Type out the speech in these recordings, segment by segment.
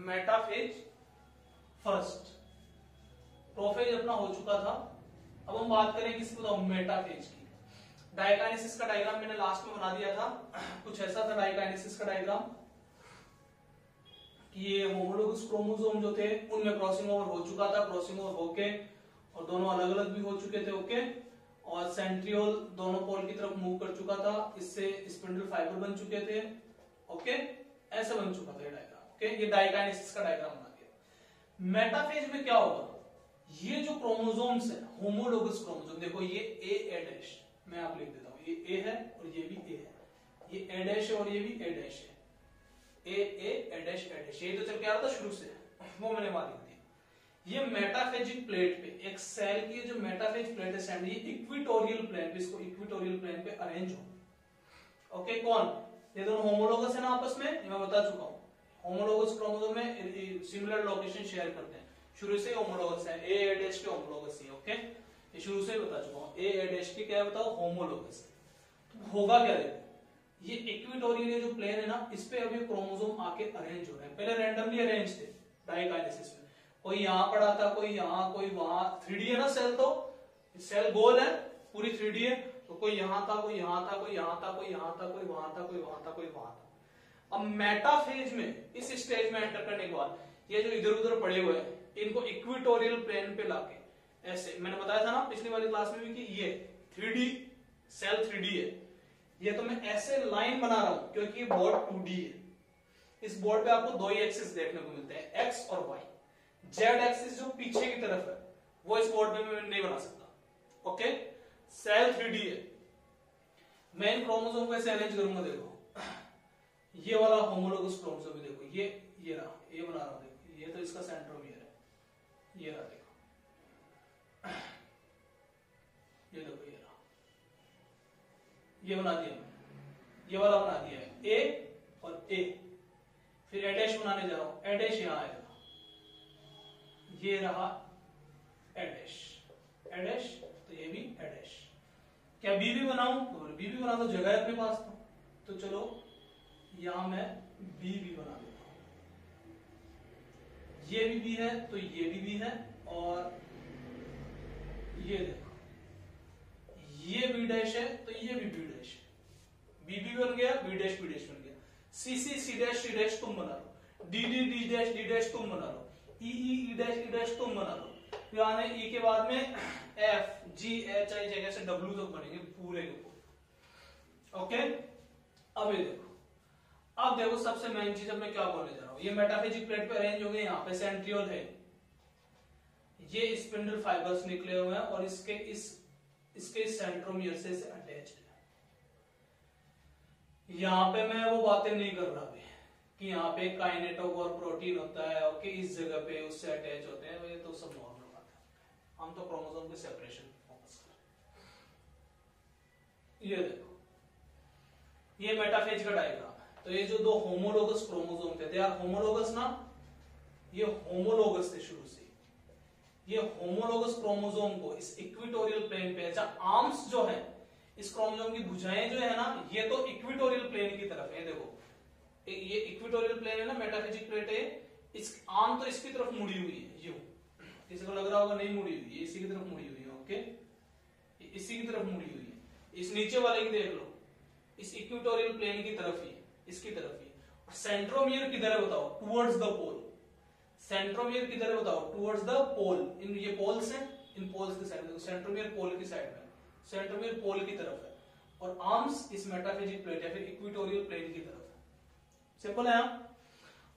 Metaphase first, prophase अपना हो चुका था। अब हम बात करें किसकी बताओ, मेटाफेज की। डायकाइनेसिस का डायग्राम मैंने लास्ट में बना दिया था, कुछ ऐसा था डायकाइनेसिस का डायग्राम कि ये होमोलोगस क्रोमोसोम जो थे उनमें क्रॉसिंग ओवर हो चुका था, क्रॉसिंग ओवर होके और दोनों अलग अलग भी हो चुके थे, ओके। और सेंट्रियोल दोनों पोल की तरफ मूव कर चुका था, इससे स्पिंडल फाइबर बन चुके थे, ओके। ऐसा बन चुका था ये डायग्राम, ओके। ये डायकाइनेसिस का डायग्राम बना दिया। मेटाफेज में क्या होगा, ये जो क्रोमोसोम्स है होमोलोगस क्रोमोसोम, देखो ये ए डैश, मैं आप लिख देता हूं, ये ए है और ये भी ए है, ये ए डैश है और ये भी ए डैश है, ए डैश ए डैश, ये तो चल के आ रहा था शुरू से, वो मैंने वहां लिख दिया। ये मेटाफेजिक प्लेट पे एक सेल की जो मेटाफेज प्लेट है सैंड, ये इक्विटोरियल प्लेन पे, इसको इक्विटोरियल प्लेन पे अरेंज हो, ओके। कौन, ये दोनों होमोलोगस है ना आपस में, ये मैं बता चुका हूं। होमोलोगस क्रोमोसोम में सिमिलर लोकेशन शेयर करते हैं, शुरू से होमोलोगस है, ए डैश के होमोलोगस है, ओके। ये शुरू से बता चुका हूं, ए डैश के क्या बताओ, होमोलोगस। तो होगा क्या, देखो ये इक्विटोरियल जो प्लेन है ना, इस पे अभी क्रोमोसोम आके अरेंज हो रहे हैं। पहले रैंडमली अरेंज थे डायकाइनेसिस में, कोई यहां पड़ा था, कोई यहां, कोई वहां। 3D है ना सेल, तो सेल गोल है, पूरी 3D है, तो कोई यहां था, कोई यहां था, कोई यहां था, कोई यहां था, कोई वहां था, कोई वहां था, कोई वहां था। अब मेटाफेज में इस स्टेज में एंटर करने के बाद ये जो इधर उधर पड़े हुए हैं, इनको इक्विटोरियल प्लेन पे लाके ऐसे, मैंने बताया था ना पिछली वाली क्लास में भी कि ये 3D सेल 3D है, ये तो मैं ऐसे लाइन बना रहा हूं क्योंकि ये बोर्ड 2D है। इस बोर्ड पे आपको दो ही एक्सिस देखने को मिलते हैं, एक्स और वाई। जेड एक्सिस जो पीछे की तरफ है वो इस बोर्ड पे मैं नहीं बना सकता, ओके। सेल 3D है, मैं इन क्रोमोसोम को ऐसे अरेंज करूंगा, देखो ये वाला होमोलोगस क्रोमोसोम, देखो ये रहा, ये बना रहा हूं, देखो ये तो इसका सेंट्रोमियर है, ये रहा, देखो ये देखो, ये रहा, ये बना दिया मैंने, ये वाला बना दिया है ए और ए। फिर ए डैश बनाने जा रहा हूं, ए डैश यहां आएगा, ये रहा ए डैश, तो ये भी ए डैश। क्या बी भी बनाऊं, तो बी भी बना दो, जगह है अपने पास तो चलो यहां मैं बी भी बना देता हूं। ये भी बी है तो ये भी है, और ये देखो ये बी डैश है तो ये भी बी डैश है, बी भी बन गया, बी डैश बन गया। सी डैश तुम बना लो, डी डैश तुम बना लो, ई डैश तुम बना लो। फिर आने ई के बाद में एफ जी एच आई जगह से डब्ल्यू तक बनेंगे पूरे के पूरे, ओके। अब ये देखो, अब देखो सबसे मेन चीज अब मैं क्या बोलने जा रहा हूं, ये मेटाफेजिक प्लेट पे अरेंज हो गए, यहाँ पे सेंट्रियोल है, ये स्पिंडल फाइबर्स निकले हुए हैं और इसके सेंट्रोमियर से अटैच्ड है। यहां पे मैं वो बातें नहीं कर रहा अभी कि यहाँ पे काइनेटोकोर प्रोटीन होता है, ओके, इस जगह पे उससे अटैच होते हैं, ये तो सब नॉर्मल बात है। हम तो क्रोमोसोम के सेपरेशन फोकस कर रहे हैं। ये देखो ये मेटाफेज का डायग्राम है, तो ये जो दो होमोलोगस क्रोमोसोम थे, दे आर होमोलोगस ना, ये होमोलोगस थे शुरू से। ये होमोलोगस क्रोमोसोम को इस इक्विटोरियल प्लेन पे, अच्छा आर्म्स जो है इस क्रोमोसोम की भुजाएं जो है ना, ये तो इक्विटोरियल प्लेन की तरफ है, देखो ये इक्विटोरियल प्लेन है ना, मेटाफेजिक प्लेट है, इस आर्म तो इसकी तरफ मुड़ी हुई है, यूं किसी को लग रहा होगा नहीं मुड़ी हुई है, इसी की तरफ मुड़ी हुई है, ओके, इसी की तरफ मुड़ी हुई है। इस नीचे वाले की देख लो, इस इक्विटोरियल प्लेन की तरफ ही, इसकी तरफ ही। और सेंट्रोमियर किधर है बताओ, टुवर्ड्स द पोल। सेंट्रोमियर किधर है बताओ, टुवर्ड्स द पोल। इन ये पोल्स हैं, इन पोल्स की साइड में, सेंट्रोमियर पोल की साइड में, सेंट्रोमियर पोल की तरफ है, और आर्म्स इस मेटाफेजिक प्लेट या फिर इक्विटोरियल प्लेन की तरफ है। सिंपल है।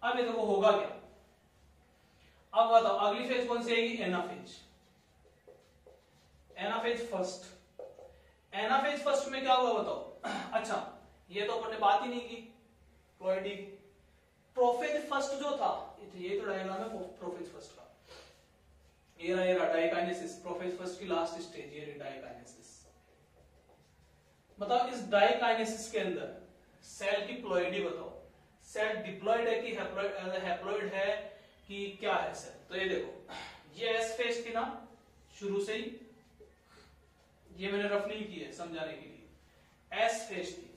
अब ये देखो होगा क्या, अब बताओ अगली फेज कौन सी आएगी, anaphase. Anaphase first, anaphase first में क्या हुआ बताओ। अच्छा ये तो अपन ने बात ही नहीं की प्लॉइडी की। प्रोफेज फर्स्ट जो था, ये तो डायग्राम है प्रोफेज फर्स्ट का, ये रहा डायकाइनेसिस, प्रोफेज फर्स्ट की लास्ट स्टेज ये डायकाइनेसिस। बताओ इस डायकाइनेसिस के अंदर सेल की प्लॉइडी बताओ, सेल डिप्लॉयड है कि हैप्लॉइड है कि क्या है सेल। तो ये देखो ये एस फेज थी ना शुरू से ही, ये मैंने रफ नहीं की है समझाने के लिए, एस फेज थी।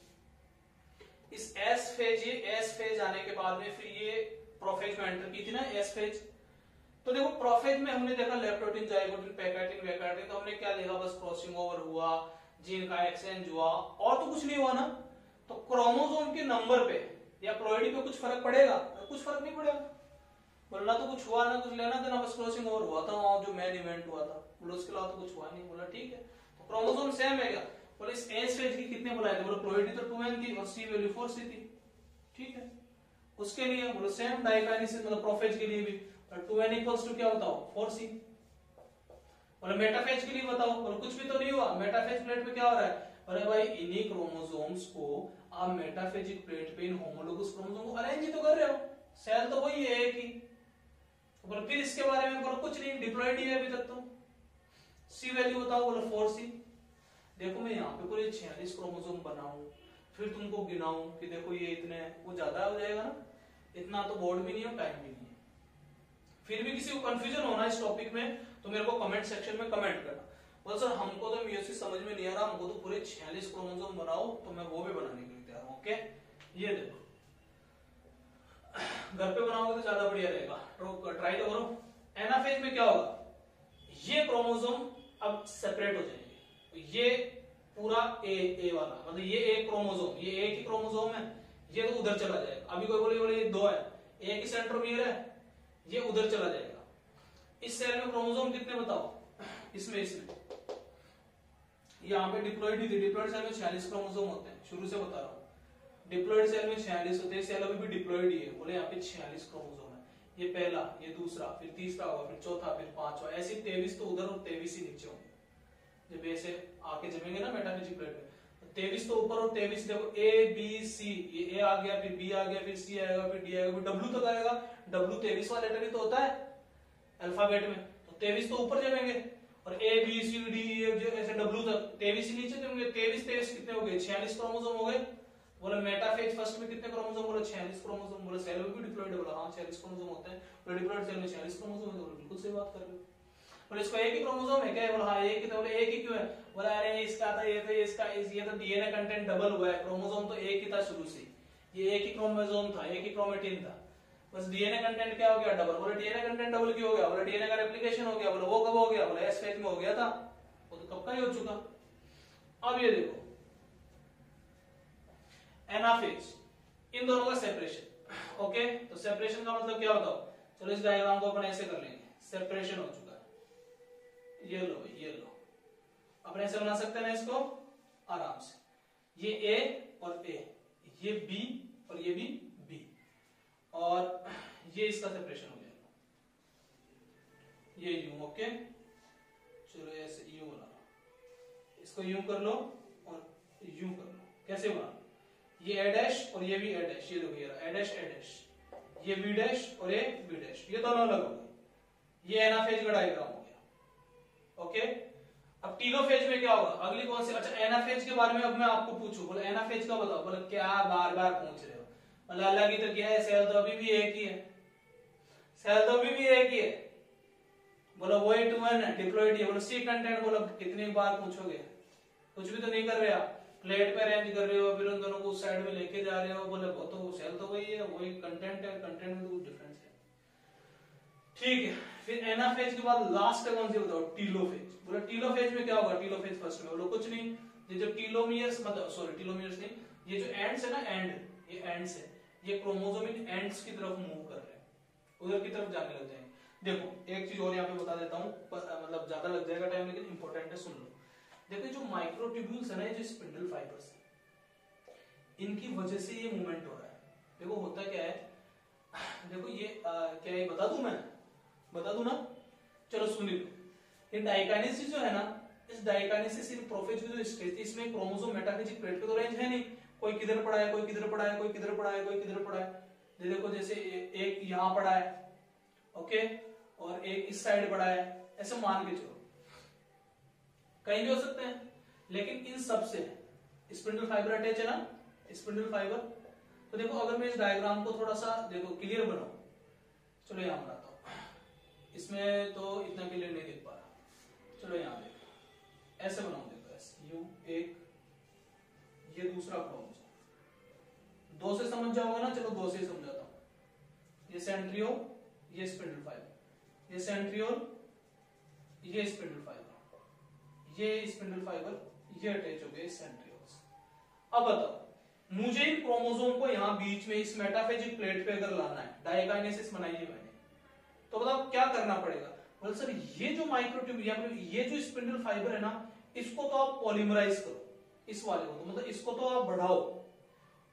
इस एस फेज, ये एस फेज आने के बाद में फिर ये प्रोफेज में एंटर की थी ना एस फेज। तो देखो प्रोफेज में हमने देखा लेप्टोटीन, जाइगोटीन, पैकाटीन, वैकाटीन, तो हमने क्या देखा, बस क्रॉसिंग ओवर हुआ, जीन का एक्सचेंज हुआ, और तो कुछ नहीं हुआ ना। तो क्रोमोसोम के नंबर पे या प्लॉइडी पे कुछ फर्क पड़ेगा? कुछ फर्क नहीं पड़ेगा। बोला तो कुछ हुआ ना, कुछ लेना देना, बस क्रॉसिंग ओवर हुआ था वहां जो मेन इवेंट हुआ था, बोला उसके अलावा तो कुछ हुआ नहीं। बोला ठीक है, तो क्रोमोसोम सेम है क्या? बोले इस एस फेज की कितने बुलाए थे? बोले प्लॉइडी तो 2n थी और सी वैल्यू 4c थी। ठीक है, उसके लिए बोलो सेम डाइकाइनेसिस मतलब प्रोफेज के लिए भी 2n इक्वल्स टू क्या बताओ 4c। बोले मेटाफेज के लिए बताओ, बोले कुछ भी तो नहीं हुआ, मेटाफेज प्लेट पे क्या हो रहा है? अरे भाई इन्हीं क्रोमोसोम्स को आप मेटाफेजिक प्लेट पे इन होमोलोगस क्रोमोसोम को अरेंज ही तो कर रहे हो, सेल तो वही है एक ही। तो बोले फिर इसके बारे में बोलो कुछ नहीं, डिप्लॉयड ही है अभी तक तो। सी वैल्यू बताओ, बोलो 4c। देखो मैं यहाँ पे पूरे 46 क्रोमोसोम बनाऊं, फिर तुमको गिनाऊं कि देखो ये इतने, वो ज्यादा हो जाएगा ना, इतना तो बोर्ड भी नहीं हो, टाइम भी नहीं है। फिर भी किसी को कंफ्यूजन होना इस टॉपिक में तो मेरे को कमेंट सेक्शन में कमेंट करना, बोल सर हमको तो मियोसिस समझ में नहीं आ रहा, हमको तो पूरे 46 क्रोमोसोम बनाओ, तो मैं वो भी बनाने के लिए तैयार हूं। ओके, ये देखो घर पे बनाओगे तो ज्यादा बढ़िया रहेगा, ट्राई तो करो। एनाफेज में क्या होगा, ये क्रोमोसोम अब सेपरेट हो जाएंगे, ये पूरा ए वाला मतलब ये एक क्रोमोसोम, ये एक ही क्रोमोसोम है, ये तो उधर चला जाएगा। अभी कोई बोले ये दो है, एक ही सेंट्रोमियर है, ये उधर चला जाएगा। इस सेल में क्रोमोसोम कितने बताओ, इसमें यहाँ पे डिप्लॉइड ही थी, डिप्लॉइड सेल में 46 क्रोमोसोम होते हैं, शुरू से बता रहा हूँ। डिप्लॉइड सेल में 46 होते हैं, सेल अभी भी डिप्लॉइड ही है, बोले यहाँ पे 46 क्रोमोसोम है। ये पहला, ये दूसरा, फिर तीसरा होगा, फिर चौथा, फिर पांचवा, ऐसे 23 तो उधर और 23 ही नीचे होंगे। जब ऐसे आके जमेंगे ना मेटाफिजिक प्लेट में, 23 तो ऊपर और 23 देखो ए बी सी, ये ए आ गया, फिर बी आ गया, फिर सी आएगा, फिर डी आएगा, फिर डब्ल्यू तक आएगा। डब्ल्यू 23 वाला लेटर ही तो होता है अल्फाबेट में, तो 23 तो ऊपर जमेंगे, और ए बी सी डी ऐसे डब्ल्यू तक 23 ही नीचे जमेंगे। 23 कितने हो गए, 46 क्रोमोसोम हो गए। बोला मेटाफेज फर्स्ट में कितने क्रोमोसोम, बोला 46 क्रोमोसोम। बोला सेल में भी डिप्लॉइड, बोला हाँ 46 क्रोमोसोम होते हैं, बोला डिप्लॉइड सेल में 46 क्रोमोसोम है, तो बिल्कुल सही बात कर रहे हो। बोले इसको एक ही क्रोमोसोम है क्या, बोला हाँ एक ही था। बोले एक ही क्यों है, बोला अरे इसका था ये, तो इसका ये तो डीएनए कंटेंट डबल हुआ है, क्रोमोसोम तो एक ही था शुरू से, ये एक ही क्रोमोसोम था, एक ही क्रोमेटिन था, बस डीएनए कंटेंट क्या हो गया डबल। बोले डीएनए कंटेंट डबल क्यों हो गया, बोले डीएनए का रेप्लिकेशन हो गया। बोले वो कब हो गया, बोले एस फेज में हो गया था, वो तो कब का ही हो चुका। अब ये देखो एनाफेज, इन दोनों का सेपरेशन। ओके, तो सेपरेशन का मतलब क्या बताओ, चलो इस डायग्राम को अपन ऐसे कर लेंगे, सेपरेशन हो चुका है, ये लो ये लो, अपन ऐसे बना सकते हैं ना इसको आराम से, ये ए और ए, ये बी और ये भी बी, और ये इसका सेपरेशन हो जाएगा, ये यूं। ओके चलो ऐसे यूं बना लो, इसको यूं कर लो और यूं कर लो। कैसे बना, ये ए डैश और ये भी ए डैश, ये देखो ये ए डैश ए डैश, ये बी डैश और ये बी डैश, ये दोनों अलग हो गए, ये एनाफेज का डायग्राम हो गया। ओके, अब टीलोफेज में क्या होगा, अगली कौन सी, अच्छा एनाफेज के बारे में अब मैं आपको पूछूं, बोले एनाफेज का बताओ, बोले क्या बार बार पूछ रहे हो, मतलब अलग ही तो क्या है, सेल तो अभी भी एक ही है, सेल तो अभी भी एक ही है। बोलो वही 2n है, डिप्लॉइड है, बोलो सी कंटेंट, बोलो कितनी बार पूछोगे, कुछ भी तो नहीं कर रहे आप, प्लेट पे अरेंज कर रहे हो, फिर उन दोनों को उस साइड में लेके जा रहे हो, बोले वो तो सेल तो वही है, वही कंटेंट है, कंटेंट में तो कुछ डिफरेंस है। ठीक है, फिर एनाफेज के बाद लास्ट है कौन सी बताओ, टीलोफेज। बोले टीलोफेज में क्या होगा, टीलोफेज फर्स्ट में, बोलो कुछ नहीं, ये जो टीलोमियर्स मतलब सॉरी टीलोमियर्स नहीं, ये जो एंड्स है ना एंड, ये एंड्स है, ये क्रोमोसोम इन एंड्स की तरफ मूव कर रहे हैं, उधर की तरफ जाने लग जाएंगे। देखो एक चीज और यहाँ पे बता देता हूँ, मतलब ज्यादा लग जाएगा टाइम लेकिन इंपॉर्टेंट है, सुन लो। देखो जो माइक्रोट्यूब्यूल्स है ना, ये जो स्पिंडल फाइबर्स है, इनकी वजह से ये मूवमेंट हो रहा है। देखो होता क्या है, देखो ये क्या है बता दूं, मैं बता दूं ना, चलो सुन लो। ये डाइकाइनेसिस जो है ना, इस डाइकाइनेसिस इन प्रोफेज की जो स्टेज थी, इसमें क्रोमोसोम मेटाफेजिक प्लेट पे तो रेंज है नहीं, कोई किधर पड़ा है, कोई किधर पड़ा है, कोई किधर पड़ा है, कोई किधर पड़ा है। देखो जैसे एक यहाँ पड़ा है, ओके, और एक इस साइड पड़ा है, ऐसे मान के चलो, कहीं भी हो सकते हैं, लेकिन इन सब से स्पिंडल फाइबर अटैच है ना, स्पिंडल फाइबर। तो देखो अगर मैं इस डायग्राम को थोड़ा सा देखो क्लियर बनाऊं, चलो यहां बनाता हूं, इसमें तो इतना क्लियर नहीं देख पा रहा, चलो यहां देखो ऐसे बनाऊं, देखो ऐसे यू एक, ये दूसरा क्रोमोसोम, दो से समझ जाओगे ना, चलो दो से ही समझाता हूं, ये सेंट्रियोल, ये स्पिंडल फाइबर, ये सेंट्रियोल, ये स्पिंडल फाइबर, ये स्पिंडल फाइबर, ये अटैच हो गए सेंट्रियोल्स। अब बताओ मुझे इन क्रोमोसोम को यहां बीच में इस मेटाफेजिक प्लेट पे अगर लाना है, डायकाइनेसिस बनाई है मैंने, तो बताओ क्या करना पड़ेगा। बोले सर ये जो माइक्रोट्यूब या ये जो स्पिंडल फाइबर है ना, इसको तो आप पॉलीमराइज करो, इस वाले को तो मतलब इसको तो आप बढ़ाओ,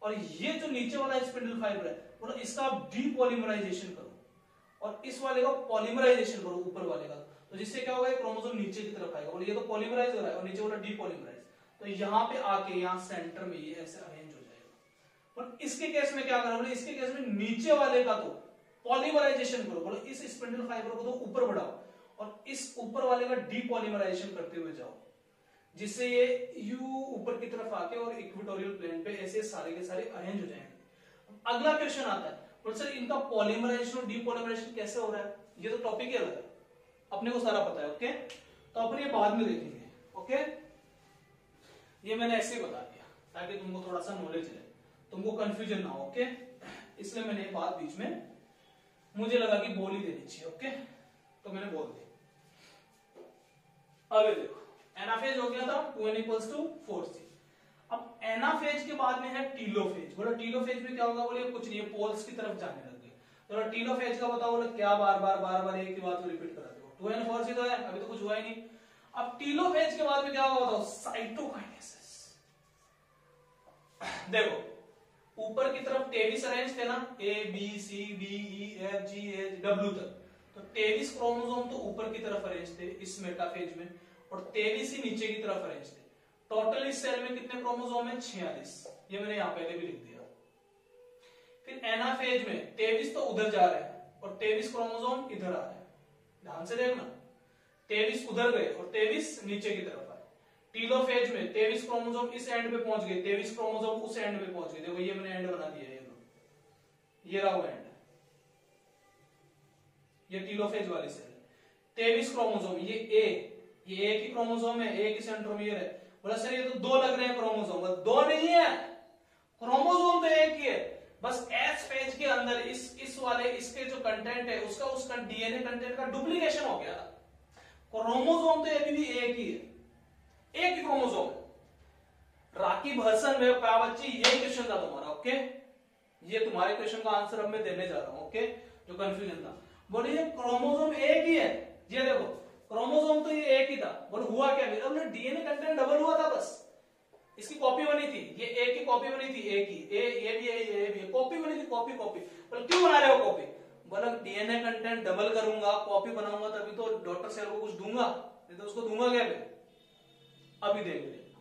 और ये जो नीचे वाला स्पिंडल फाइबर है बोला इसका आप डीपॉलीमराइजेशन करो, और इस वाले का पॉलीमराइजेशन करो ऊपर वाले का, तो जिससे क्या होगा क्रोमोसोम नीचे की तरफ आएगा। बोले ये तो पॉलीमराइज हो रहा है और नीचे वाला डीपॉलीमराइज, तो यहाँ पे आके यहाँ सेंटर में ये ऐसे अरेंज हो जाएगा। और इसके केस में क्या करना, बोले इसके केस में नीचे वाले का तो पॉलीमराइजेशन करो, बोले इस स्पिंडल फाइबर को तो ऊपर बढ़ाओ और इस ऊपर वाले का डीपॉलीमराइजेशन करते हुए जाओ, जिससे ये यू ऊपर की तरफ आके और इक्वेटोरियल प्लेन पे ऐसे सारे के सारे अरेंज हो जाएंगे। अगला क्वेश्चन आता है, बोले सर इनका पॉलीमराइजेशन और डीपॉलीमराइजेशन कैसे हो रहा है, ये तो टॉपिक ही अलग है, अपने को सारा पता है। ओके, तो अपन ये बाद में देखेंगे। ओके, ये मैंने ऐसे ही बता दिया ताकि तुमको थोड़ा सा नॉलेज रहे, तुमको कंफ्यूजन ना हो। ओके, इसलिए मैंने ये बात बीच में मुझे लगा कि बोल ही देनी चाहिए। ओके, तो मैंने बोल दी। अब देखो एनाफेज हो गया था 2n = 4c। अब एनाफेज के बाद में है टीलोफेज। बोला टीलोफेज में क्या होगा, बोले कुछ नहीं, पोल्स की तरफ जाने लग गए। तो टीलोफेज का बताओ, बोले क्या बार बार एक ही बात को रिपीट कराते हो, 2n 4c तो है, अभी तो कुछ हुआ ही नहीं। अब टीलोफेज के बाद में क्या होगा बताओ, साइटोकाइनेसिस। देखो ऊपर की तरफ 23 अरेंज थे ना, A B C D E F G H W तक, तो 23 क्रोमोसोम तो ऊपर की तरफ अरेंज थे इस मेटाफेज में, और 23 ही नीचे की तरफ अरेंज थे। टोटल इस सेल में कितने क्रोमोसोम है, 46। ये मैंने यहां पहले भी लिख दिया। फिर एनाफेज में 23 तो उधर जा रहे हैं और 23 क्रोमोसोम इधर आ रहे हैं, ध्यान से देखना, 23 उधर गए और 23 नीचे की तरफ आए। टीलोफेज में 23 क्रोमोसोम इस एंड पे पहुंच गए, 23 क्रोमोसोम उस एंड पे पहुंच गए। देखो ये मैंने एंड बना दिया है, ये रहा वो एंड, ये टीलोफेज वाली सेल। 23 क्रोमोसोम, ये एक ही क्रोमोसोम है, एक ही सेंट्रोमियर है। बोला सर ये तो दो लग रहे हैं क्रोमोसोम, दो नहीं है, क्रोमोसोम तो एक ही है, बस एस पेज के अंदर इस वाले इसके जो कंटेंट है उसका डीएनए कंटेंट का डुप्लीकेशन हो गया। क्रोमोसोम तो अभी भी एक ही है, एक ही क्रोमोसोम। राकिब हसन वे बच्ची, ये क्वेश्चन था तुम्हारा। ओके, ये तुम्हारे क्वेश्चन का आंसर अब मैं देने जा रहा हूं। ओके, जो कंफ्यूजन था, बोले ये क्रोमोसोम एक ही है, ये देखो क्रोमोसोम तो ये एक ही था। बोले हुआ क्या, मेरा बोले डीएनए कंटेंट डबल हुआ था, बस इसकी कॉपी बनी थी, ये एक की कॉपी बनी थी, एक ही ये भी कॉपी बनी थी, कॉपी। बोले क्यों बना रहे हो कॉपी, बोला डीएनए कंटेंट डबल करूंगा, कॉपी बनाऊंगा, तभी तो डॉटर सेल को कुछ दूंगा, नहीं तो उसको दूंगा क्या मैं। अभी देख लेना,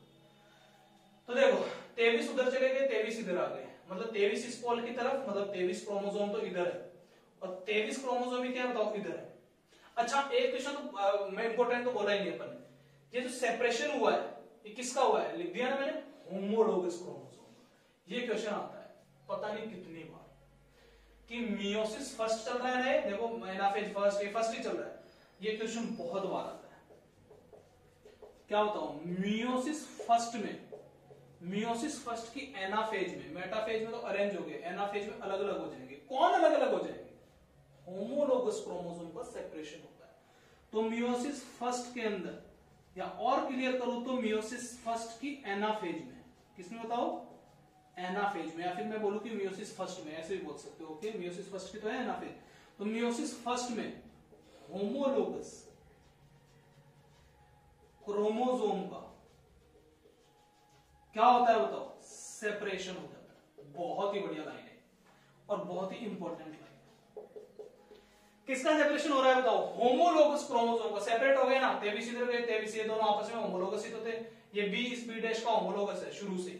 तो देखो 23 उधर चले गए, 23 इधर आ गए, मतलब 23 इस पोल की तरफ, मतलब 23 क्रोमोसोम तो इधर है और 23 क्रोमोसोम ही क्या बताओ इधर है। अच्छा एक क्वेश्चन तो मैं इंपॉर्टेंट तो बोला ही नहीं अपन ने, ये जो सेपरेशन हुआ है ये किसका हुआ है, लिख दिया ना मैंने, होमोलोगस क्रोमोसोम। ये क्वेश्चन आता है पता नहीं कितनी बार कि मियोसिस फर्स्ट चल रहा है, देखो एनाफेज फर्स्ट, ये फर्स्ट ही चल रहा है, ये क्वेश्चन बहुत बार आता है। क्या बताऊं, मियोसिस फर्स्ट में, मियोसिस फर्स्ट की एनाफेज में, मेटाफेज में तो अरेंज हो गए, एनाफेज में अलग अलग हो जाएंगे। कौन अलग अलग हो जाएंगे, होमोलोगस क्रोमोसोम का सेपरेशन होता है। तो मियोसिस फर्स्ट के अंदर, या और क्लियर करूं तो मियोसिस फर्स्ट की एनाफेज में, किसमें बताओ, एनाफेज में, या फिर मैं बोलूं कि मियोसिस फर्स्ट में, ऐसे भी बोल सकते हो। ओके, मियोसिस फर्स्ट की तो है एनाफेज, तो मियोसिस फर्स्ट में होमोलोगस क्रोमोसोम का क्या होता है बताओ, सेपरेशन हो जाता है। बहुत ही बढ़िया लाइन है और बहुत ही इंपॉर्टेंट लाइन है। किसका सेपरेशन हो रहा है बताओ, होमोलोगस क्रोमोसोम का। सेपरेट हो गए ना, 23 इधर गए, 23 ये दोनों आपस में होमोलोगस ही तो थे। ये बी इस बी डैश का होमोलोगस है शुरू से,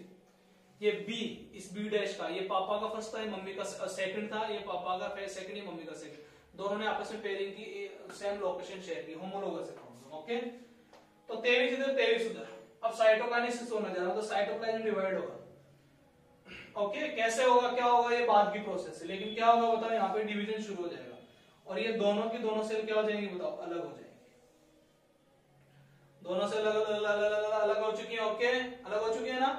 ये बी इस बी डैश का, ये पापा का फर्स्ट था, ये मम्मी का सेकंड था, ये पापा का सेकंड, ये मम्मी का सेकंड, दोनों ने आपस में पेयरिंग की, सेम लोकेशन शेयर की, होमोलोगस है क्रोमोसोम। ओके, तो 23 इधर 23 उधर। अब साइटोकाइनेसिस होने जा रहा है, तो साइटोप्लाज्म डिवाइड होगा। ओके, कैसे होगा क्या होगा ये बाद की प्रोसेस है, लेकिन क्या होगा बताओ, यहाँ पे डिवीजन शुरू हो जाएगा और ये दोनों की दोनों सेल क्या हो जाएंगी बताओ, अलग हो जाएंगे। दोनों सेल अलग हो चुकी है। ओके, अलग हो चुकी है ना,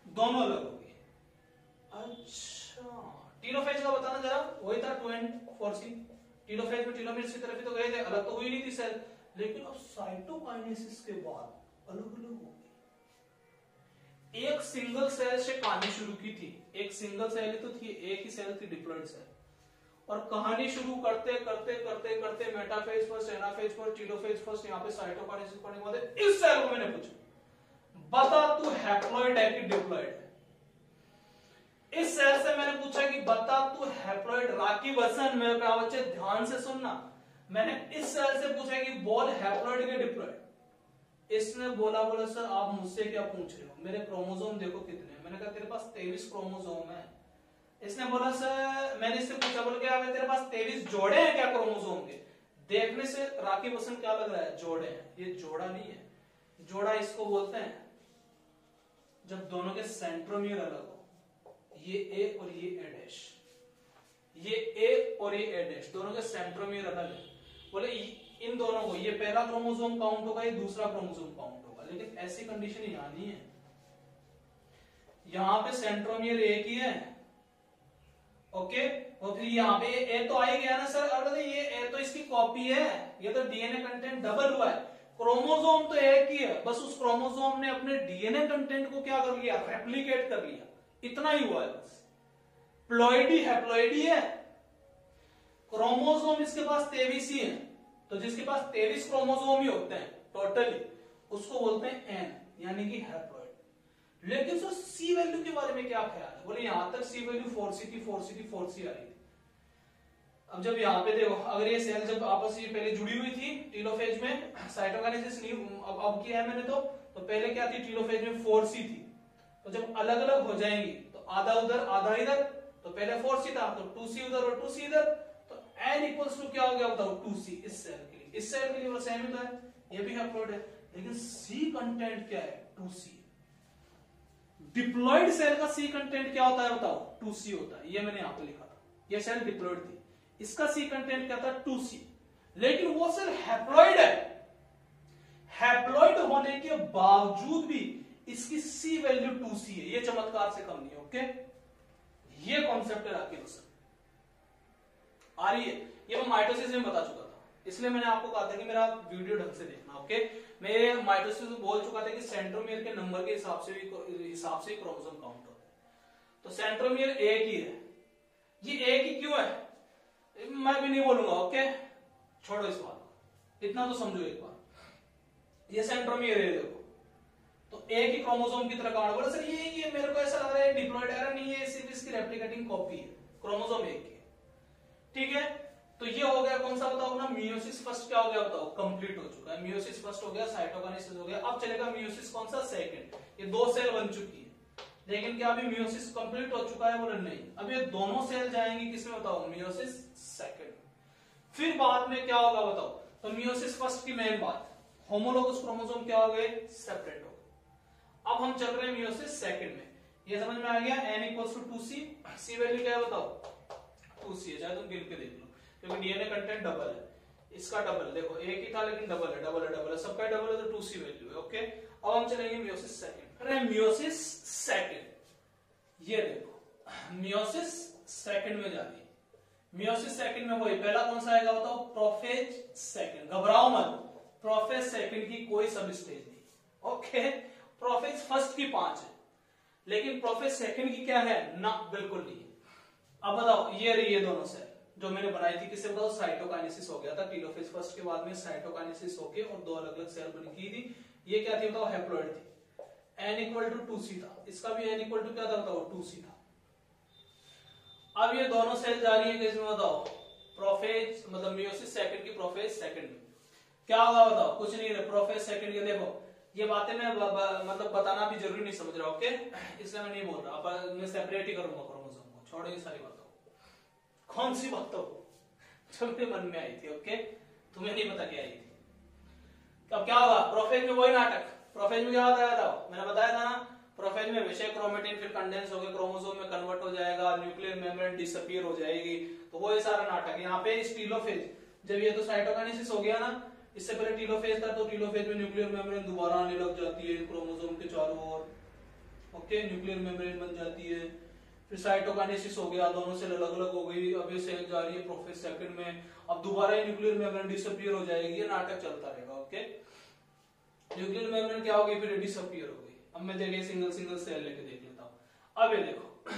दोनों अलग हो गई। अच्छा टीलोफेज का बताना जरा, वही था 2n 4C। टेलोफेज में टेलोमेर की तरफ ही तो गए थे, अलग तो हुई नहीं थी सेल, लेकिन अब साइटोकाइनेसिस के बाद अलग अलग हो गई। एक सिंगल सेल से कहानी शुरू की थी, एक सिंगल सेल ही तो थी, एक ही सेल थी डिप्लॉइड सेल, और कहानी शुरू करते करते करते करते metaphase first, anaphase first, telophase first, यहाँ पे साइटोकाइनेसिस पढ़ने के बाद इस सेल को मैंने पूछा बता तू हैप्लॉइड है कि डिप्लॉइड है। इस सेल से मैंने पूछा कि बता तू हैप्लॉइड, राखी बसन मेरे प्यारे बच्चे ध्यान से सुनना, मैंने इस सेल से पूछा कि बोल हैप्लॉइड के डिप्लॉइड। इसने बोला सर आप मुझसे क्या पूछ रहे हो, मेरे क्रोमोसोम देखो कितने हैं। मैंने कहा तेरे पास 23 क्रोमोसोम है। इसने बोला सर, मैंने इससे पूछा बोल के तेरे पास 23 जोड़े हैं क्या क्रोमोसोम के। देखने से राखी बसन क्या लग रहा है, जोड़े हैं। ये जोड़ा नहीं है, जोड़ा इसको बोलते हैं जब दोनों के सेंट्रोमियर अलग हो, ये ए और ये ए डैश, ये ए और ये ए डैश, दोनों के सेंट्रोमियर अलग है। बोले इन दोनों को, ये पहला क्रोमोसोम काउंट होगा, ये दूसरा क्रोमोसोम काउंट होगा, लेकिन ऐसी कंडीशन यहां नहीं है। यहां पे सेंट्रोमियर एक ही है, ओके। और फिर यहाँ पे ए तो आ ही गया ना सर, और ये ए तो इसकी कॉपी है, ये तो डीएनए कंटेंट डबल हुआ है। क्रोमोसोम तो एक ही है, बस उस क्रोमोसोम ने अपने डीएनए कंटेंट को क्या कर लिया, रेप्लिकेट कर लिया, इतना ही हुआ है बस। प्लॉइडी हैप्लॉइडी है, क्रोमोसोम इसके पास 23 ही है, तो जिसके पास 23 क्रोमोसोम ही होते हैं टोटली, उसको बोलते हैं एन, यानी कि हैप्लॉइड। लेकिन सर सी वैल्यू के बारे में क्या ख्याल है, बोले यहां तक सी वैल्यू 4C थी, 4C थी, 4C आ रही थी। अब जब यहाँ पे देखो, अगर ये सेल जब आपस में पहले जुड़ी हुई थी टेलोफेज में, साइटोकाइनेसिस नहीं अब किया है मैंने, तो पहले क्या थी, टेलोफेज में 4C थी, तो जब अलग अलग हो जाएंगी तो आधा उधर आधा इधर, तो पहले 4C था तो 2C उधर और 2C इधर, तो n इक्वल्स टू क्या हो गया बताओ, 2C। इस सेल के लिए, इस सेल के लिए वो सेम ही तो है, ये भी हैप्लॉइड है, लेकिन C कंटेंट क्या है, 2C। डिप्लॉइड सेल का C कंटेंट क्या होता है बताओ, 2C होता है, ये मैंने यहां पे लिखा था, ये सेल डिप्लॉइड थी, इसका C कंटेंट क्या था, 2C। लेकिन वो सेल हैप्लॉइड है, हैप्लॉइड होने के बावजूद भी इसकी C वैल्यू 2C है, ये चमत्कार से कम नहीं है, ओके। ये कॉन्सेप्ट है राखी बसन आ रही है, ये मैं माइटोसिस में बता चुका था, इसलिए मैंने आपको कहा था कि मेरा वीडियो ढंग से देखना, ओके। मैं माइटोसिस में बोल चुका था कि सेंट्रोमियर के नंबर के हिसाब से क्रोमोसोम काउंट होता है, तो सेंट्रोमियर एक ही है। ये एक ही क्यों है मैं भी नहीं बोलूंगा, ओके, छोड़ो इस बात को, इतना तो समझो एक बार। ये सेंट्रोमियर है देखो, तो एक ही क्रोमोसोम की तरह काउंट, बोला सर ये मेरे को ऐसा लग रहा है डिप्लॉइड है, नहीं है, सिर्फ इसकी रेप्लिकेटिंग कॉपी है, क्रोमोसोम एक ही है, ठीक है। तो ये हो गया कौन सा बताओ ना, मियोसिस फर्स्ट क्या हो गया बताओ, कंप्लीट हो चुका है, मियोसिस फर्स्ट हो गया, साइटोकाइनेसिस हो गया। अब चलेगा मियोसिस कौन सा, सेकंड। ये दो सेल बन चुकी है, लेकिन क्या अभी मियोसिस कंप्लीट हो चुका है, बोले नहीं, अब ये दोनों सेल जाएंगी किसमें बताओ, मियोसिस सेकंड। फिर बाद में क्या होगा बताओ, तो मियोसिस फर्स्ट की मेन बात, होमोलोगस क्रोमोसोम क्या हो गए, सेपरेट हो गए। अब हम चल रहे हैं मियोसिस सेकंड में, ये समझ में आ गया, n equals to 2C, C value क्या है बताओ, 2C है, चाहे तुम गिन के देख लो, क्योंकि डीएनए कंटेंट डबल है, इसका डबल देखो, एक ही था लेकिन डबल है, डबल है, डबल है, सबका डबल है, तो 2C वैल्यू है, ओके। अब हम चलेंगे मियोसिस सेकंड। अरे मियोसिस सेकंड, ये देखो मियोसिस सेकंड में जा रही है, मियोसिस सेकंड में वही पहला कौन सा आएगा बताओ, प्रोफेज सेकंड। घबराओ मत, प्रोफेज सेकंड की कोई सब स्टेज नहीं, ओके। प्रोफेज फर्स्ट की 5 है, लेकिन प्रोफेज सेकंड की क्या है ना, बिल्कुल नहीं। अब बताओ ये रही, ये दोनों सेल जो मैंने बनाई थी, किससे बताओ, साइटोकाइनेसिस हो गया था, टेलोफेज फर्स्ट के बाद में साइटोकाइनेसिस होके और दो अलग अलग सेल बन की थी। ये क्या थी बताओ, हैप्लॉइड थी, n इक्वल टू 2C था, इसका भी n इक्वल टू क्या था बताओ, 2C था। अब ये दोनों सेल जा रही है किसमें बताओ, प्रोफेज मतलब मियोसिस सेकंड की प्रोफेज सेकंड में। क्या होगा बताओ, कुछ नहीं है, प्रोफेज सेकंड के देखो, ये बातें मैं मतलब बताना भी जरूरी नहीं समझ रहा, ओके, इसलिए मैं नहीं बोल रहा, पर मैं सेपरेट ही करूंगा क्रोमोसोम को, छोड़ो ये सारी बातों। कौन सी बातों जो मेरे मन में आई थी, ओके, तुम्हें नहीं पता क्या आई थी। अब क्या होगा, प्रोफेज में वही नाटक, प्रोफेज में क्या होता है मैंने बताया था ना, प्रोफेज में विषय क्रोमेटिन फिर कंडेंस होकर क्रोमोसोम में कन्वर्ट हो जाएगा, न्यूक्लियर मेम्ब्रेन डिसअपीयर हो जाएगी, तो वो ये सारा नाटक। यहाँ पे इस टेलोफेज, जब ये तो साइटोकाइनेसिस हो गया ना, इससे पहले टेलोफेज था, तो टेलोफेज में न्यूक्लियर मेम्ब्रेन दोबारा आने लग जाती है क्रोमोसोम के चारों ओर, ओके, न्यूक्लियर मेम्ब्रेन बन जाती है, फिर साइटोकाइनेसिस हो गया, दोनों सेल अलग अलग हो गई, अब ये सेल जा रही है प्रोफेज सेकंड में, अब दोबारा ये न्यूक्लियर मेम्ब्रेन डिसअपीयर हो जाएगी, ये नाटक चलता रहेगा। ओके, न्यूक्लियर मेम्ब्रेन क्या होगी, फिर डिसअपीयर हो गई। अब मैं देखिए सिंगल सिंगल सेल लेके देख लेता हूं। अब ये देखो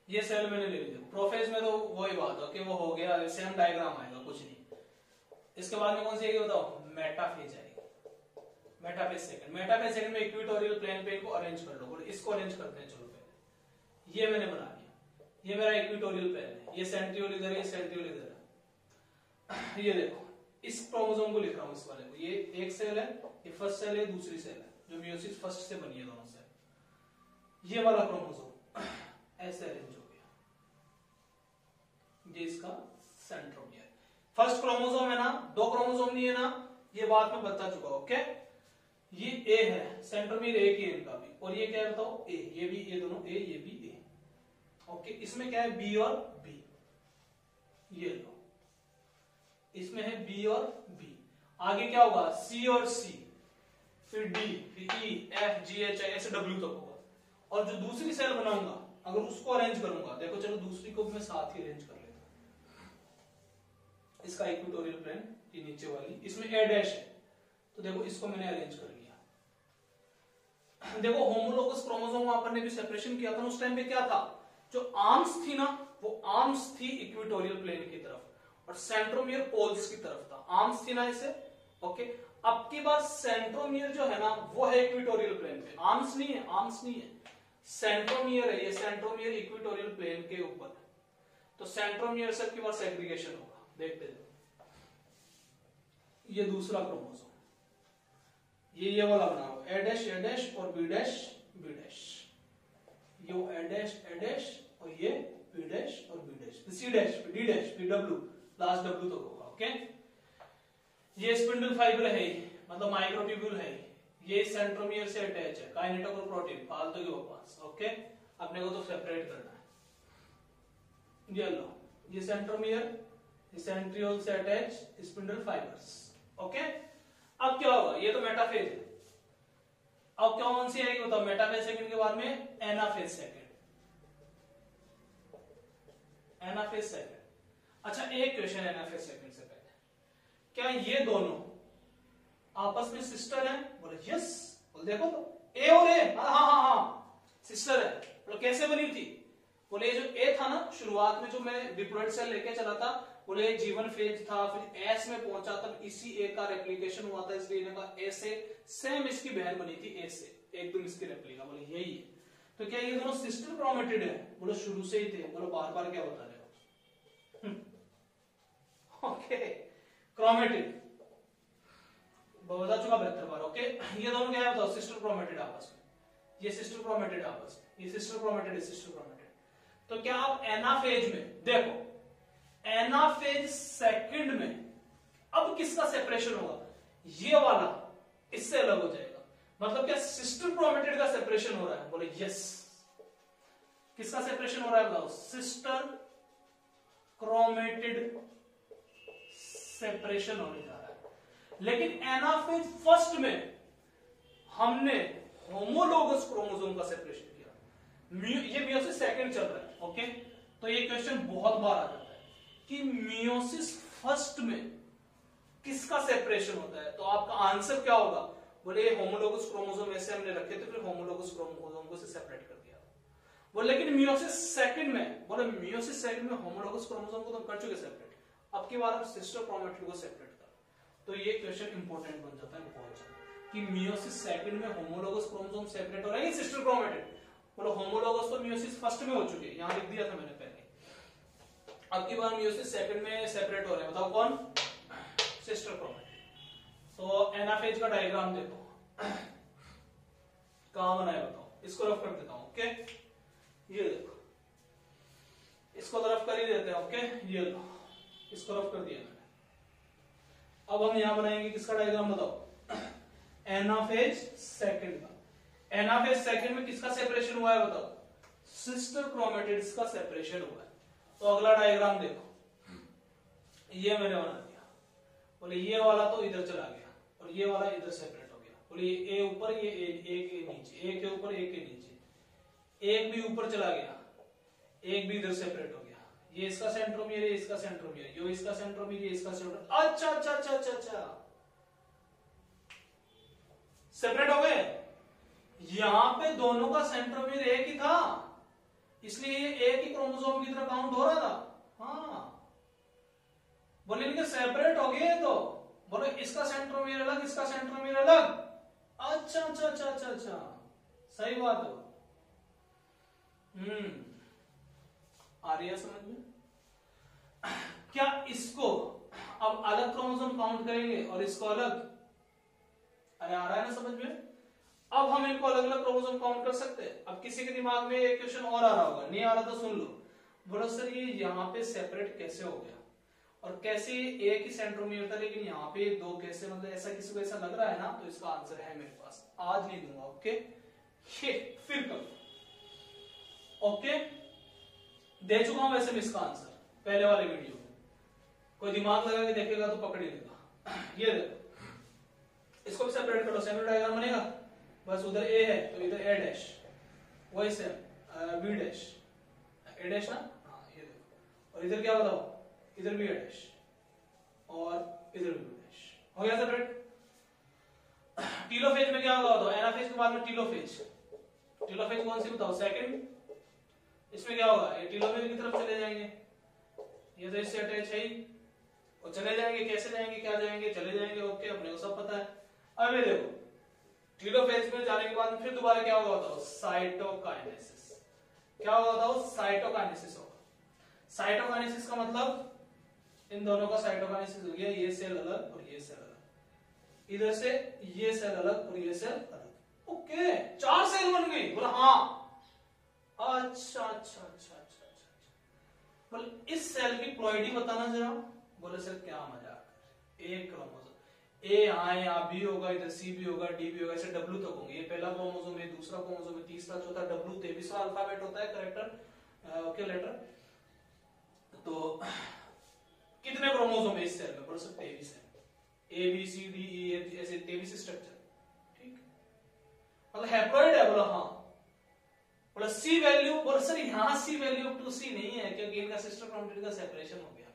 ये सेल मैंने ले लिया, प्रोफेज में तो वही बात है कि वो हो गया, सेम डायग्राम आएगा, कुछ नहीं। इसके बाद में कौन सी आएगी बताओ, मेटाफेज आएगी, मेटाफेज सेकंड। मेटाफेज सेकंड में इक्वेटोरियल प्लेन पे इनको अरेंज कर लो, इसको अरेंज करते हैं। चलो पहले ये मैंने बना लिया, ये मेरा इक्वेटोरियल प्लेन है, ये सेंट्रियोल इधर है, ये सेंट्रियोल इधर है। ये देखो इस क्रोमोसोम को लिख रहा हूं, इस वाले को, ये एक सेल है, ये फर्स्ट सेल है, दूसरी सेल है, जो मियोसिस फर्स्ट से बनी है दोनों सेल। ये वाला क्रोमोसोम ऐसे अरेंज हो गया, ये इसका सेंट्रोमियर। फर्स्ट क्रोमोसोम है ना, दो क्रोमोसोम नहीं है ना, ये बात में बता चुका। ओके, ये ए है, सेंट्रोमियर एक ही है इनका भी, और ये क्या है बताओ, ए, ये भी, ये दोनों ए, ये भी ए। ओके, इसमें क्या है, बी और बी, ये लो, इसमें है बी और बी। आगे क्या होगा, सी और सी, फिर डी, फिर ई, एफ, जी, एच, आई, ऐसे डब्ल्यू तक होगा। और जो दूसरी सेल बनाऊंगा, अगर उसको अरेंज करूंगा, देखो चलो दूसरी को मैं साथ ही अरेंज कर लेता हूं। इसका इक्वेटोरियल प्लेन, ये नीचे वाली, इसमें ए डैश है, तो देखो इसको मैंने अरेंज कर लिया। देखो होमोलोगस क्रोमोसोम अपन ने भी सेपरेशन किया था, उस टाइम पे क्या था, जो आर्म्स थी ना, वो आर्म्स थी इक्वेटोरियल प्लेन की तरफ, और सेंट्रोमियर पोल्स की तरफ था। आर्म्स थी ना ऐसे। ओके, अब की बार सेंट्रोमियर जो है ना, वो है इक्वेटोरियल प्लेन पे, आर्म्स नहीं है, आर्म्स नहीं है, सेंट्रोमियर है। ये सेंट्रोमियर इक्वेटोरियल प्लेन के ऊपर, तो सेंट्रोमियर से की बार सेग्रीगेशन होगा। देखते हैं, ये दूसरा क्रोमोसोम, ये वाला बना हुआ, ए डैश और बी डैश, ये ए डैश और ये बी डैश और B dash, C dash, D dash, फिर डब्ल्यू, लास्ट डब्ल्यू तक होगा। ओके, ये स्पिंडल फाइबर है, मतलब माइक्रोट्यूब्यूल है, ये सेंट्रोमियर से अटैच है, काइनेटोकोर प्रोटीन, फालतू की बकवास। ओके, अपने को तो सेपरेट करना है। ये लो, ये सेंट्रोमियर, ये सेंट्रियोल से अटैच स्पिंडल फाइबर्स। ओके, अब क्या होगा, ये तो मेटाफेज है। अब कौन सी आएगी बताओ, मेटाफेज सेकंड के बाद में एनाफेज सेकंड, एनाफेज सेकंड। अच्छा, एक क्वेश्चन एनाफेज सेकंड से पहले, क्या ये दोनों आपस में सिस्टर हैं? बोले यस। बोले देखो तो ए और ए, हाँ सिस्टर है। बोले कैसे बनी थी? बोले जो ए था ना, शुरुआत में जो मैं डिप्लॉइड सेल लेके चला था, बोले जीवन फेज था, फिर एस में पहुंचा, तब इसी ए का रेप्लिकेशन हुआ था, इसलिए इनका ए से सेम इसकी बहन बनी थी, ए से एकदम इसकी रेप्लिका। बोले यही है। तो क्या ये दोनों सिस्टर क्रोमेटिड है? बोले शुरू से ही थे। बोले बार बार क्या बता रहे हो? ओके, क्रोमेटिड बता चुका 72 बार। ओके, ये दोनों क्या है बताओ, सिस्टर क्रोमेटिड आपस में, ये सिस्टर क्रोमेटिड आपस में, ये सिस्टर क्रोमेटिड है, सिस्टर क्रोमेटिड। तो क्या आप एनाफेज में देखो, एनाफेज सेकंड में अब किसका सेपरेशन होगा? ये वाला इससे अलग हो जाएगा। मतलब क्या सिस्टर क्रोमेटिड का सेपरेशन हो रहा है? बोले यस। किसका सेपरेशन हो रहा है बताओ? सिस्टर क्रोमेटिड सेपरेशन होने जा रहा है। लेकिन एनाफेज फर्स्ट में हमने होमोलोगस क्रोमोसोम का सेपरेशन किया। ये मियोसिस सेकंड चल रहा है। ओके, तो ये क्वेश्चन बहुत बार आ जाता है कि मियोसिस फर्स्ट में किसका सेपरेशन होता है? तो आपका आंसर क्या होगा? बोले होमोलोगस क्रोमोसोम ऐसे हमने रखे थे, फिर होमोलोगस क्रोमोसोम को से सेपरेट कर दिया। बोले लेकिन मियोसिस सेकंड में, बोले मियोसिस सेकंड में होमोलोगस क्रोमोसोम को तो कर चुके सेपरेट, अब की बार हम सिस्टर क्रोमेटिड को सेपरेट कर। तो ये क्वेश्चन इंपॉर्टेंट बन जाता है बहुत ज्यादा कि मियोसिस सेकंड में होमोलोगस क्रोमोसोम सेपरेट हो रहा है, सिस्टर क्रोमेटिड। बोलो होमोलोगस तो मियोसिस फर्स्ट में हो चुके हैं, यहां लिख दिया था मैंने पहले। अब की बार मियोसिस सेकंड में सेपरेट हो रहे हैं, बताओ कौन? Sister chromatid. तो एनाफेज का डायग्राम देखो कहां बनाया बताओ, इसको रफ कर देता हूं। ओके, ये देखो, इसको तो रफ कर ही देते हैं। ओके, ये लो, इसको रफ कर दिया मैंने। अब हम यहां बनाएंगे किसका डायग्राम बताओ? एनाफेज सेकंड का। एनाफेज सेकंड में किसका सेपरेशन हुआ है बताओ? सिस्टर क्रोमेटिड्स का सेपरेशन हुआ है। तो अगला डायग्राम देखो, ये मैंने बना दिया। बोले ये वाला तो इधर चला गया और ये वाला इधर सेपरेट हो गया। बोले ये ए ऊपर, ये ए के नीचे, ए के ऊपर, ए के नीचे, एक भी ऊपर चला गया, एक भी इधर सेपरेट हो गया, ये इसका सेंट्रोमियर है, इसका सेंट्रोमियर, ये इसका सेंट्रोमियर, ये इसका सेंट्रोमियर। अच्छा अच्छा अच्छा अच्छा अच्छा, सेपरेट हो गए। यहां पे दोनों का सेंट्रोमियर एक ही था, इसलिए ये एक ही क्रोमोसोम की तरह काउंट हो रहा था। हाँ, बोले इनके सेपरेट हो गए, तो बोलो इसका सेंट्रोमियर अलग, इसका सेंट्रोमियर अलग। अच्छा अच्छा अच्छा अच्छा अच्छा, सही बात हो। आ रही है समझ में? क्या इसको अब अलग क्रोमोसोम काउंट करेंगे और इसको अलग? अरे आ रहा है ना समझ में? अब हम इनको अलग अलग क्रोमोसोम काउंट कर सकते हैं। अब किसी के दिमाग में एक क्वेश्चन और आ रहा होगा, नहीं आ रहा तो सुन लो। बोलो सर ये यहाँ पे सेपरेट कैसे हो गया, और कैसे एक ही सेंट्रोमियर था लेकिन यहाँ पे दो कैसे, मतलब ऐसा किसी को ऐसा लग रहा है ना, तो इसका आंसर है मेरे पास, आज नहीं दूंगा। ओके, ये फिर कल। ओके, दे चुका हूं वैसे मैं इसका आंसर पहले वाले वीडियो में, कोई दिमाग लगा के देखेगा तो पकड़ ही लेगा। ये देखो, इसको भी सेपरेट करो, सेमी डायग्राम बनेगा। बस उधर ए है तो इधर ए डैश, वही सेम बी डैश, ए डैश ना, हाँ ये देखो। और इधर क्या बताओ, इधर भी ए डैश और इधर भी बी डैश, हो गया सेपरेट। टीलोफेज में क्या होगा बताओ, एनाफेज के बाद में टीलोफेज। टीलोफेज कौन सी बताओ, सेकंड। इसमें क्या होगा, ये टीलोफेज की तरफ चले जाएंगे, ये तो इससे अटैच है ही, और चले जाएंगे, कैसे जाएंगे, क्या जाएंगे, चले जाएंगे। ओके, अपने को सब पता है। अब ये देखो, टीलोफेज में जाने के बाद फिर दोबारा क्या होगा बताओ, साइटोकाइनेसिस। क्या होगा बताओ, साइटोकाइनेसिस होगा। साइटोकाइनेसिस का मतलब इन दोनों का साइटोकाइनेसिस हो गया, ये सेल अलग और ये सेल अलग, इधर से ये सेल अलग और ये सेल अलग। ओके, 4 सेल बन गई। बोला हाँ, अच्छा अच्छा अच्छा अच्छा अच्छा। बोले इस सेल की प्लॉइडी बताना जरा। बोले सर क्या मजाक कर, एक क्रोमोसोम, ए यहाँ बी होगा, इधर सी भी होगा, डी भी होगा, ऐसे डब्ल्यू तक होंगे। ये पहला क्रोमोसोम है, दूसरा क्रोमोसोम है, तीसरा, चौथा, डब्ल्यू 23वां अल्फाबेट होता है, करेक्टर ओके लेटर। तो कितने क्रोमोसोम है इस सेल में? बोले सर 23 है, A B C D E F ऐसे 23 स्ट्रक्चर, ठीक, मतलब हैप्लॉइड है। बोला हाँ। बोला सी वैल्यू, बोला सर यहां सी वैल्यू अप टू सी नहीं है क्योंकि इनका सिस्टर क्रोमेटिड का सेपरेशन हो गया।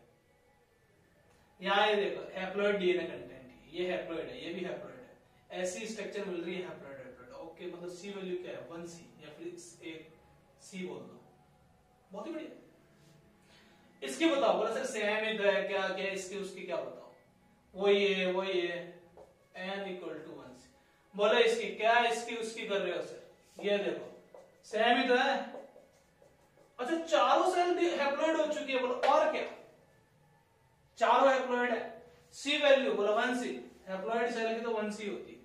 यहाँ ये देखो हैप्लॉइड डीएनए कंटेंट, ये हैप्लॉइड है, ये भी हैप्लॉइड है, ऐसी स्ट्रक्चर मिल रही है हैप्लॉइड हैप्लॉइड। ओके, मतलब सी वैल्यू क्या है, 1C या फिर एक सी बोल दो, बहुत ही बढ़िया। इसकी बताओ। बोला सर सेम ही है क्या, क्या इसकी उसकी क्या बताओ, वही है n इक्वल टू 1C। बोला इसकी क्या, इसकी उसकी कर रहे हो सर, ये देखो सेम ही तो है। अच्छा, चारों सेल हैप्लॉइड हो चुकी है। बोलो और क्या, चारों हैप्लॉइड है। सी वैल्यू बोला 1C, हैप्लॉइड सेल की तो 1C होती,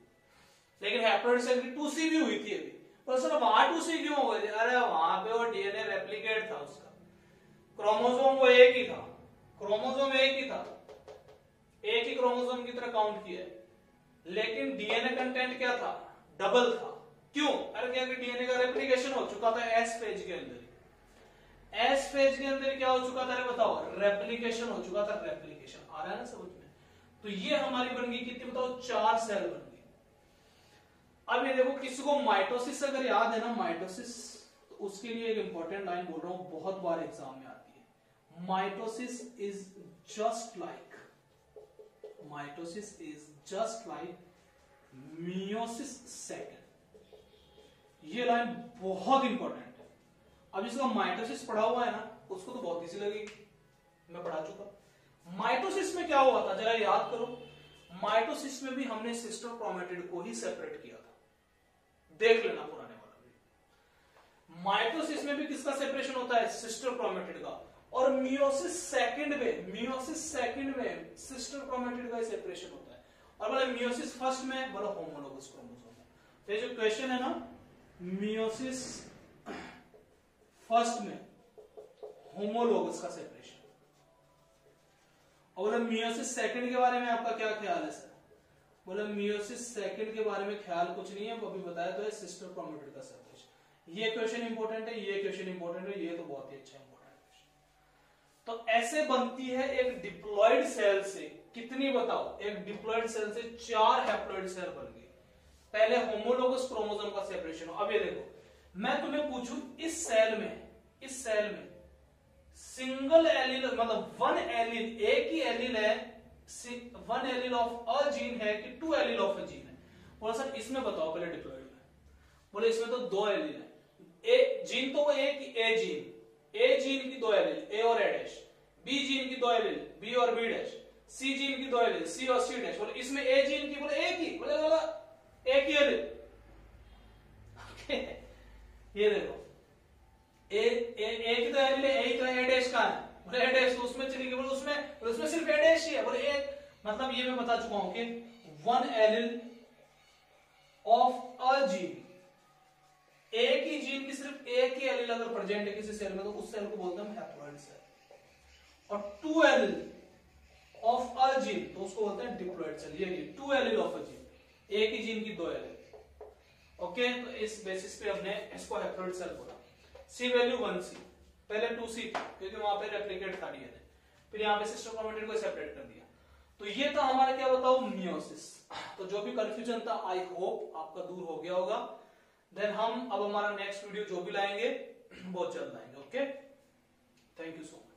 लेकिन हैप्लॉइड सेल की 2C भी हुई थी अभी। पर सर वहां 2C क्यों हो गई? अरे वहां पे वो डीएनए रेप्लिकेट था, उसका क्रोमोसोम वो एक ही था, क्रोमोसोम एक ही था, एक ही क्रोमोसोम की तरह काउंट किया है, लेकिन डीएनए कंटेंट क्या था, डबल था। क्यों? अरे क्या डीएनए का रेप्लिकेशन हो चुका था एस फेज के अंदर, एस फेज के अंदर क्या हो चुका था, अरे बताओ, रेप्लिकेशन हो चुका था। रेप्लिकेशन आ रहा है ना समझ में? तो ये हमारी बन गई कितनी बताओ, 4 सेल बन गई। अब ये देखो, किसी को माइटोसिस अगर याद है ना, माइटोसिस, तो उसके लिए एक इंपॉर्टेंट लाइन बोल रहा हूं, बहुत बार एग्जाम में आती है। Mitosis is just like meiosis second. ये लाइन बहुत इंपॉर्टेंट है। अब जिसका माइटोसिस पढ़ा हुआ है ना, उसको तो बहुत इजी लगेगी, मैं पढ़ा चुका। माइटोसिस में क्या हुआ था जरा याद करो। माइटोसिस में भी हमने सिस्टर क्रोमेटिड को ही सेपरेट किया था, देख लेना पुराने वाला भी। माइटोसिस में भी किसका सेपरेशन होता है, सिस्टर क्रोमेटिड का। और मियोसिस सेकंड में सिस्टर क्रोमेटिड का सेपरेशन होता है। और बोले मियोसिस फर्स्ट में, बोलो होमोलोगस क्रोमोसोम। तो ये जो क्वेश्चन है ना, मियोसिस फर्स्ट में होमोलोगस का सेपरेशन, और बोले मियोसिस सेकंड के बारे में आपका क्या ख्याल है सर? बोले मियोसिस सेकंड के बारे में ख्याल कुछ नहीं है, अभी बताया तो है सिस्टर क्रोमेटिड का सेपरेशन। ये क्वेश्चन इंपॉर्टेंट है, ये क्वेश्चन इंपॉर्टेंट है, ये तो बहुत ही अच्छा इंपॉर्टेंट क्वेश्चन। तो ऐसे बनती है एक डिप्लॉइड सेल से, कितनी बताओ, एक डिप्लॉइड सेल से 4 हैप्लॉइड सेल बन गई। पहले होमोलोगस क्रोमोसोम का सेपरेशन। अब ये देखो, मैं तुम्हें पूछूं इस सेल में सिंगल एलील मतलब वन एलील, एक ही एलील है, one allele of a gene है कि two allele of a gene है? बोला सर इसमें बताओ पहले डिप्लॉइड में। बोले इसमें तो दो एलील है, ए जीन तो वो एक ही ए जीन की दो एलील ए और ए डैश, बी जीन की दो एलील बी और बी डैश, सी जीन की दो एलील सी और सी डैश। बोले इसमें ए जीन की बोले एक ही, बोले एक ही एलील। ये देखो ए की तो एलील है, ए तो ए डैश का है, बोले ए डैश तो उसमें चली गई, बोले उसमें सिर्फ ए डैश ही है। बोले एक मतलब ये मैं बता चुका हूं कि one allele of a gene, एक ही जीन की सिर्फ एक ही एलील अगर प्रेजेंट है किसी सेल में तो उस सेल को बोलते हैं हैप्लॉइड सेल। और two allele of a gene तो उसको बोलते हैं डिप्लॉइड सेल। ये two allele of a gene, एक ही जीन की दो एलील। ओके, तो इस बेसिस पे हमने इसको हैप्लॉइड सेल बोला। सी वैल्यू 1C, पहले 2C क्योंकि वहां पे रेप्लिकेट था डीएनए, फिर यहाँ पे सिस्टर क्रोमेटिन को सेपरेट कर दिया। तो ये था हमारा क्या बताओ मियोसिस। तो जो भी कंफ्यूजन था आई होप आपका दूर हो गया होगा। देन हम अब हमारा नेक्स्ट वीडियो जो भी लाएंगे बहुत जल्द आएंगे। Okay, thank you so much.